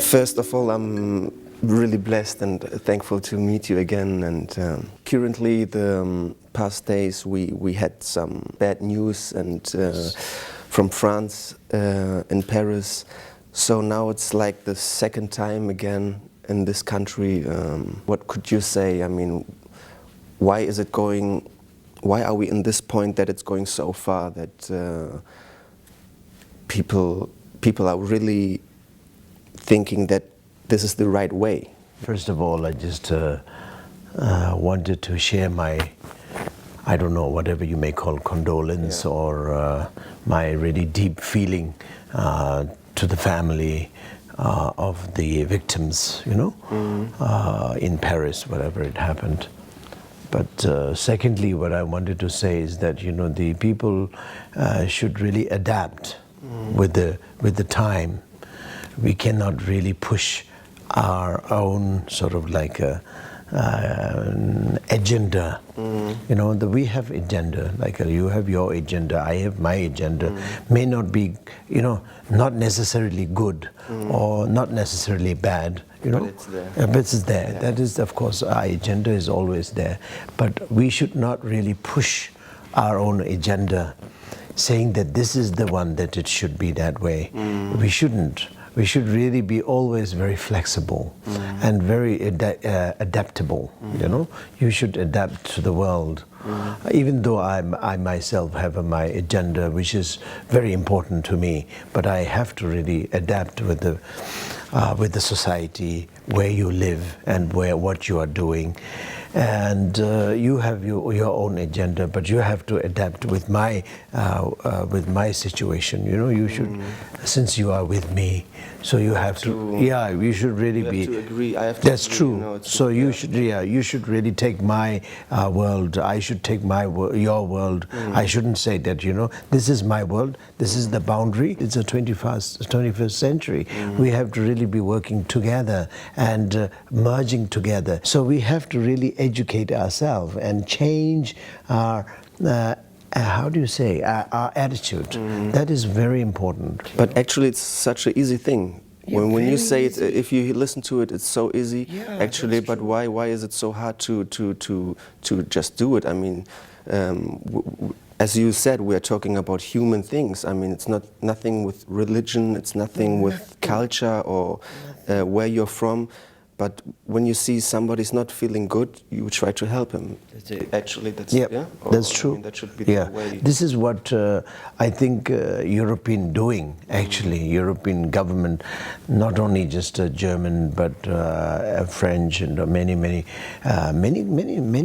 First of all, I'm really blessed and thankful to meet you again. And currently, the past days, we had some bad news and from France in Paris. So now it's like the second time again in this country. What could you say? I mean, why is it going? Why are we in this point that it's going so far that people are really thinking that this is the right way? First of all, I just wanted to share my, I don't know, whatever you may call condolence, or my really deep feeling to the family of the victims, you know, in Paris, whatever it happened. But secondly, what I wanted to say is that, you know, the people should really adapt with the time. We cannot really push our own sort of like an agenda. You know, we have agenda, like you have your agenda, I have my agenda. May not be, you know, not necessarily good or not necessarily bad, you know. But it's there. But it's there. Yeah. That is, of course, our agenda is always there. But we should not really push our own agenda, saying that this is the one, that it should be that way. We shouldn't. We should really be always very flexible and very adaptable, you know. You should adapt to the world. Even though I myself have my agenda, which is very important to me, but I have to really adapt with the society where you live and what you are doing. And you have your own agenda, but you have to adapt with my situation. You know, you should, since you are with me, so you have to. Yeah, you should really be. To agree. I have to That's agree, true. You know, so you should, you should really take my world. I should take your world. I shouldn't say that. You know, this is my world. This is the boundary. It's the 21st century. We have to really be working together and merging together. So we have to really educate ourselves and change our, how do you say, our attitude. That is very important. But actually it's such an easy thing. When you say it, if you listen to it, it's so easy, actually, but why is it so hard to just do it? I mean, as you said, we are talking about human things. I mean, it's nothing with religion, it's nothing with culture or where you're from. But when you see somebody's not feeling good, you try to help him. Actually, that's that's true. I mean, that should be the way. This is what I think European doing. Actually, European government, not only just German, but French and many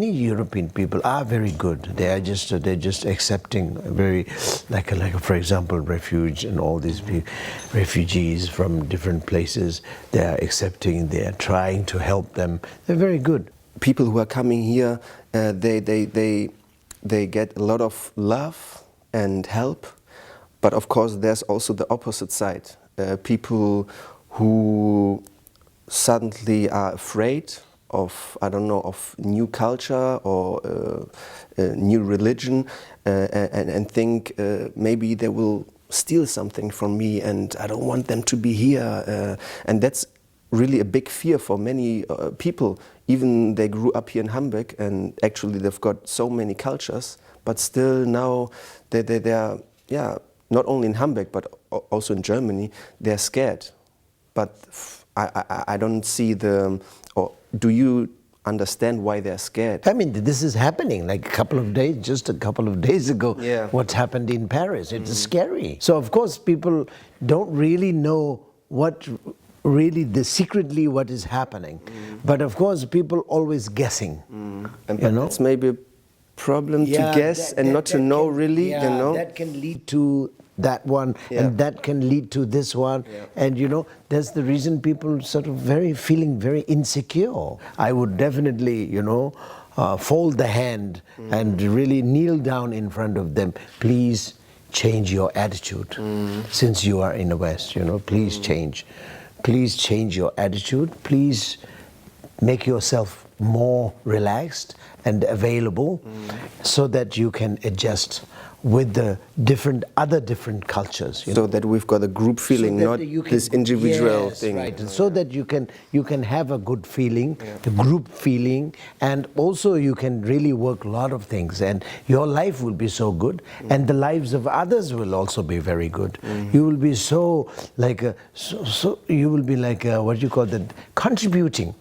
European people are very good. They're just accepting very, like for example, refuge and all these refugees from different places. They are accepting. They are trying to help them. They're very good. People who are coming here, they get a lot of love and help, but of course there's also the opposite side. People who suddenly are afraid of, I don't know, of new culture or new religion, and think maybe they will steal something from me, and I don't want them to be here, and that's really a big fear for many people. Even they grew up here in Hamburg, and actually they've got so many cultures, but still now they are, not only in Hamburg but also in Germany, they're scared. But I don't see or do you understand why they're scared? I mean, this is happening like just a couple of days ago. What's happened in Paris? It's scary. So of course people don't really know what secretly what is happening. But of course people always guessing. And you know? It's maybe a problem to guess and not to know really, you know? That can lead to that one, and that can lead to this one. And you know, that's the reason people sort of feeling very insecure. I would definitely, you know, fold the hand and really kneel down in front of them. Please change your attitude. Since you are in the West, you know, please change. Please change your attitude. Please make yourself more relaxed and available so that you can adjust with the other different cultures. So that we've got a group feeling, not this individual thing. Right. And so that you can have a good feeling, the group feeling, and also you can really work a lot of things, and your life will be so good, and the lives of others will also be very good. You will be so like you will be like what you call that, contributing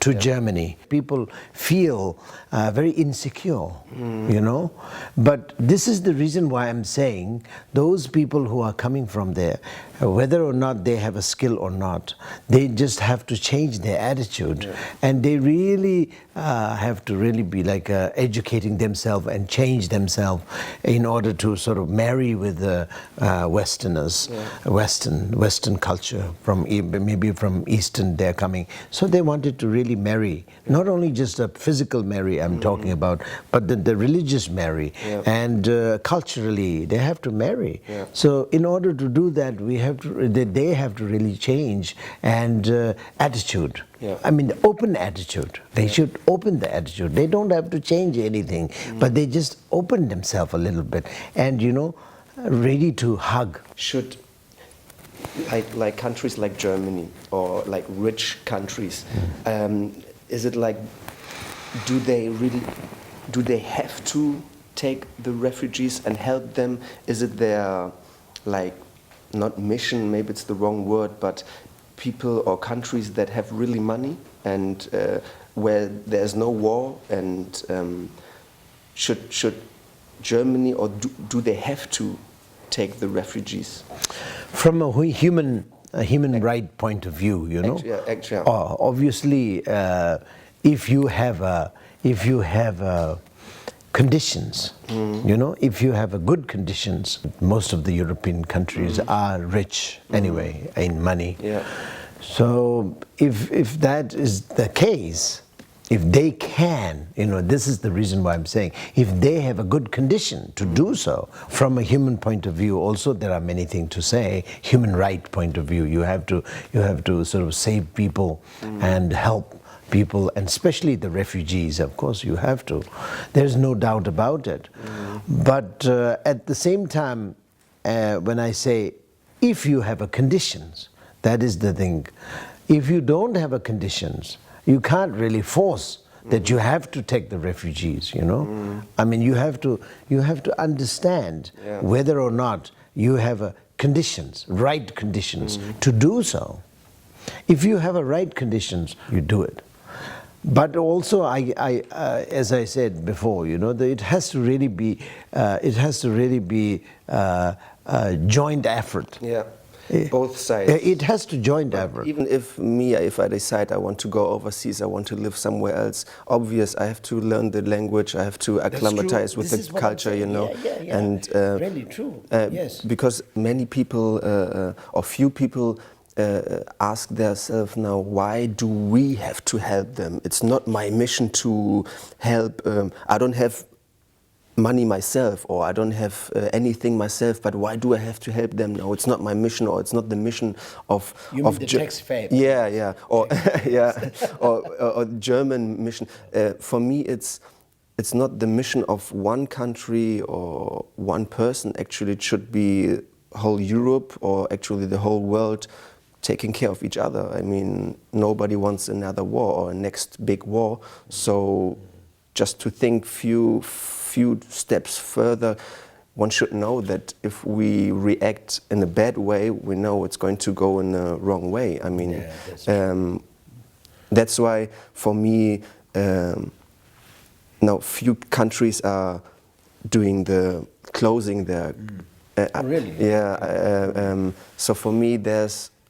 to Germany. People feel very insecure, you know. But this is the reason why I'm saying those people who are coming from there, whether or not they have a skill or not, they just have to change their attitude, and they really have to really be like educating themselves and change themselves in order to sort of marry with the Westerners, Western culture, from maybe from Eastern they're coming. So they wanted to really marry, not only just a physical marry I'm talking about, but the religious marry, and culturally they have to marry. So in order to do that, they have to really change and attitude. I mean, the open attitude. They should open the attitude. They don't have to change anything, but they just open themselves a little bit, and you know, ready to hug. Should like countries like Germany or like rich countries, is it like, do they have to take the refugees and help them? Is it their, like, not mission, maybe it's the wrong word, but people or countries that have really money and where there's no war, and should Germany, or do they have to take the refugees? From a human right point of view, you know, obviously, if you have conditions, you know, if you have good conditions, most of the European countries are rich anyway in money. So if that is the case, if they can, you know, this is the reason why I'm saying, if they have a good condition to do so, from a human point of view, also there are many things to say. Human right point of view, you have to sort of save people and help people, and especially the refugees. Of course, you have to. There's no doubt about it. But at the same time, when I say, if you have a conditions, that is the thing. If you don't have a conditions, you can't really force that you have to take the refugees, you know. I mean, you have to understand whether or not you have a conditions, right conditions to do so. If you have a right conditions, you do it. But also, as I said before, you know, it has to really be a joint effort. Both sides. It has to join effort. Even if I decide I want to go overseas, I want to live somewhere else, obvious I have to learn the language, I have to acclimatize with the culture, you know. And really true. Yes. Because many people or few people ask themselves now, why do we have to help them? It's not my mission to help. I don't have money myself, or I don't have anything myself, but why do I have to help them now? It's not my mission, or it's not the mission of the tax favor. Or or German mission. For me, it's not the mission of one country or one person. Actually, it should be whole Europe, or actually the whole world, taking care of each other. I mean, nobody wants another war or a next big war. So just to think few steps further, one should know that if we react in a bad way, we know it's going to go in the wrong way. I mean, that's why for me, now few countries are doing closing their. Really? So for me,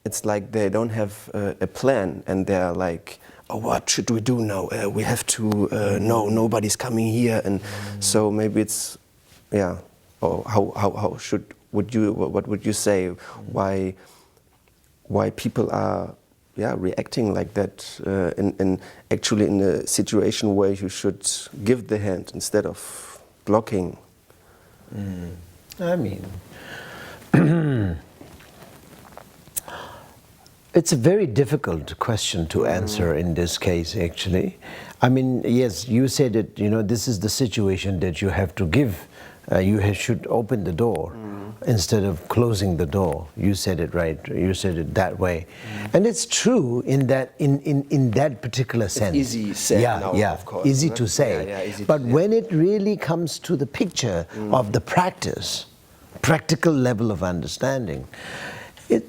it's like they don't have a plan, and they're like, oh, what should we do now? We have to, no, nobody's coming here, and so maybe it's, or what would you say, why people are, reacting like that, actually in a situation where you should give the hand instead of blocking? I mean, It's a very difficult question to answer in this case, actually. I mean, yes, you said it, this is the situation that you have to give. Should open the door instead of closing the door. You said it right. You said it that way. And it's true in that particular sense. It's easy said now, of course. Easy to say. Yeah, easy but when it really comes to the picture of the practical level of understanding,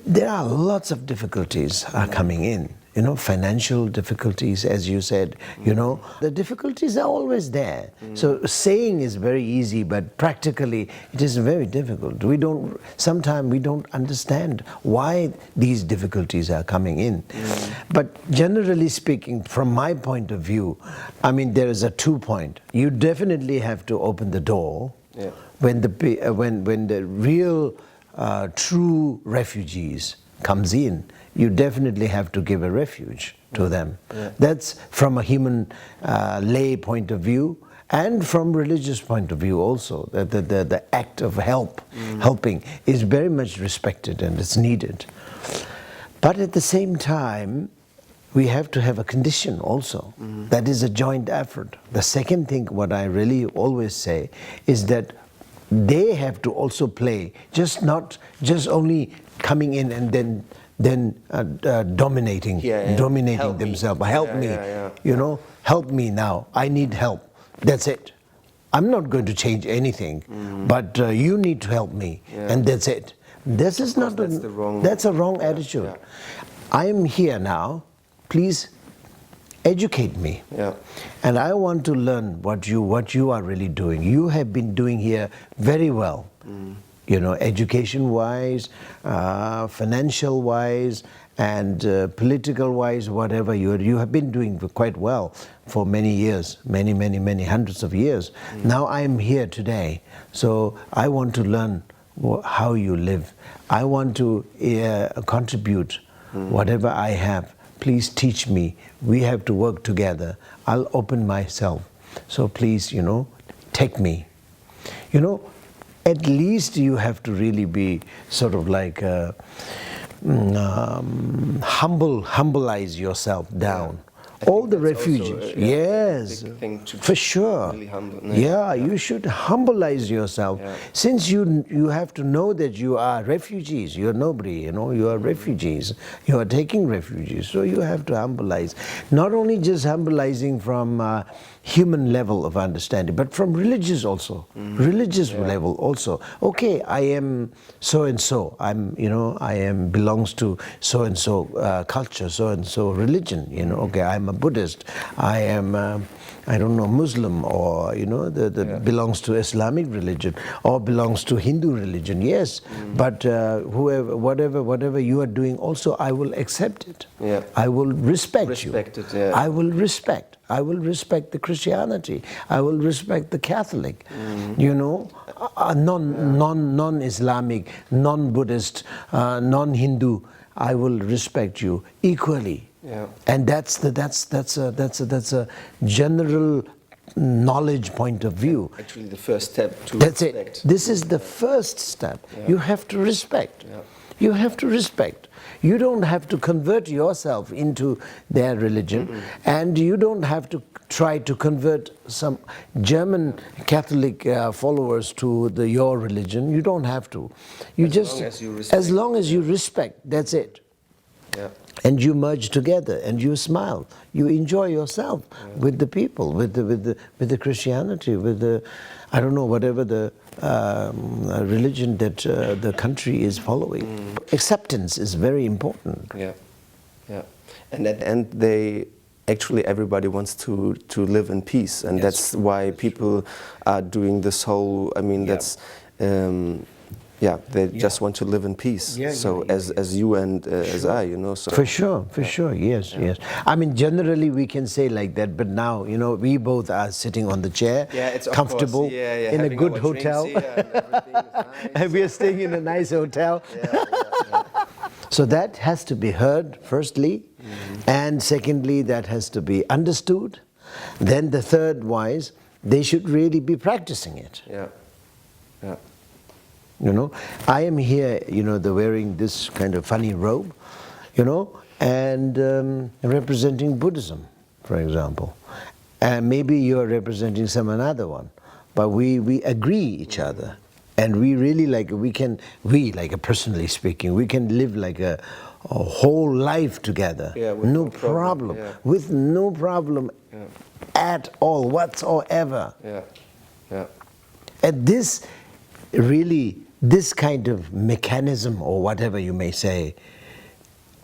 there are lots of difficulties are coming in. Financial difficulties, as you said, the difficulties are always there. So saying is very easy, but practically it is very difficult. Sometimes we don't understand why these difficulties are coming in. But generally speaking, from my point of view, I mean, there is a 2-point. You definitely have to open the door when the real true refugees comes in. You definitely have to give a refuge to them. That's from a human lay point of view, and from religious point of view also. The act of helping is very much respected and it's needed. But at the same time, we have to have a condition also. That is a joint effort. The second thing, what I really always say, is that they have to also play, not just only coming in and then dominating help themselves. Help me, help me now. I need help. That's it. I'm not going to change anything, but you need to help me, and that's it. This is not that's a wrong attitude. I am here now. Please educate me, and I want to learn what you are really doing. You have been doing here very well. Education-wise, financial-wise, and political-wise, whatever, you have been doing quite well for many years, many hundreds of years. Now I am here today, so I want to learn how you live. I want to contribute whatever I have. Please teach me. We have to work together. I'll open myself. So please, take me. At least you have to really be sort of like humbleize yourself down. All the refugees, yes, for sure. Really humble, you should humbleize yourself. Since you have to know that you are refugees, you're nobody, you are refugees. You are taking refugees, so you have to humbleize. Not only just humbleizing from human level of understanding, but from religious also, religious level also. Okay, I am so and so. I am belongs to so and so culture, so and so religion. Okay, I'm a Buddhist. I am I don't know, Muslim, or belongs to Islamic religion or belongs to Hindu religion. Yes, but whatever you are doing, also I will accept it. I will respect you. I will respect. I will respect the Christianity. I will respect the Catholic. Non-Islamic, non-Buddhist, non-Hindu. I will respect you equally. And that's a general knowledge point of view. Actually, the first step to That's respect. it. This is the first step. You have to respect. You have to respect. You don't have to convert yourself into their religion, and you don't have to try to convert some German Catholic followers to your religion. You don't have to. As long as you respect, that's it. And you merge together, and you smile. You enjoy yourself with the people, with the Christianity, with the, I don't know, whatever the religion that the country is following. Acceptance is very important. And at the end, everybody wants to live in peace, and that's why people are doing this whole. I mean, that's. They just want to live in peace. As you and as I, So. For sure, yes. I mean, generally we can say like that, but now, we both are sitting on the chair, it's comfortable, in a good hotel. And we are staying in a nice hotel. So that has to be heard, firstly, and secondly, that has to be understood. Then the third wise, they should really be practicing it. I am here, wearing this kind of funny robe, you know, and representing Buddhism, for example. And maybe you're representing some another one, but we agree each other. And we really personally speaking, we can live like a whole life together. Yeah, with no no problem, problem. yeah. With no problem Yeah. at all, whatsoever. Yeah, yeah. And this really, this kind of mechanism, or whatever you may say,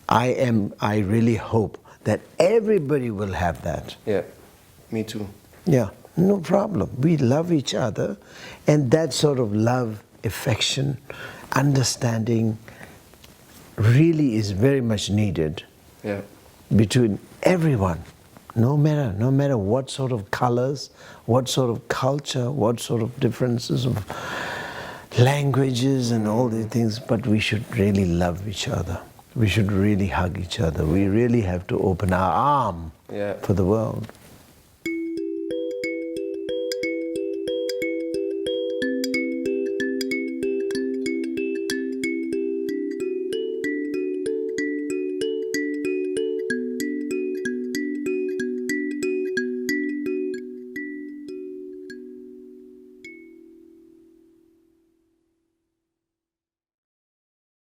I really hope that everybody will have that. Yeah, me too. Yeah, no problem. We love each other, and that sort of love, affection, understanding really is very much needed. Yeah. Between everyone, no matter what sort of colors, what sort of culture, what sort of differences of languages and all these things, but we should really love each other. We should really hug each other. We really have to open our arm Yeah. for the world.